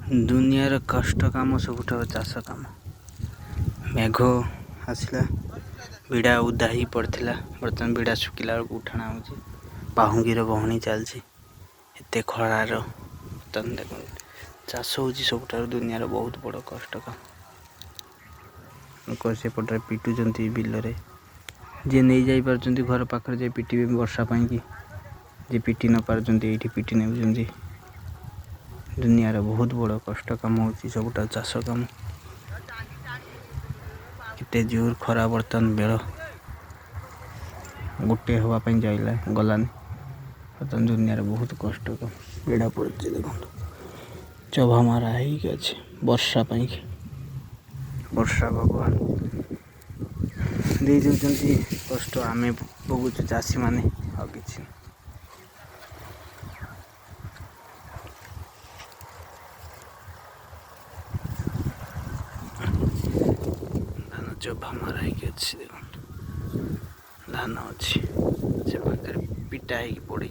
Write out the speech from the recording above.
दुनियार कष्ट काम सबुठाରୁ ଚାଷ କାମ। मेघ आसला बिड़ा उदा ही पड़ता बर्तमान बिड़ा सुखिला बेलू उठाणा हो बाहुंगीर बहनी चलती एत खरार बर्तमान देख चाष हूँ सबुठाରୁ दुनियार बहुत बड़ कष्ट काम। लोक सेपटे पिटुंट बिलरे जी नहीं जाई पार्टी घर पाखे जा पिटे वर्षा पाई जी पिटी न पार्टी ये पिटी ने दुनियार बहुत बड़ कष्ट काम हो सबुठा चाष काम। केते जोर खरा बर्तमान बेल गोटे हवापाई जाइला गलानी बर्तमान दुनियार बहुत कष्ट काम बेड़ा पड़े देख चभा मारा अच्छे वर्षा पाई वर्षा भगवान दे दौरान कष्ट आम भोगुचु चाषी मैंने आ कि धान चभा मारा अच्छी देख धान अच्छी से पाखे पिटा पड़ी।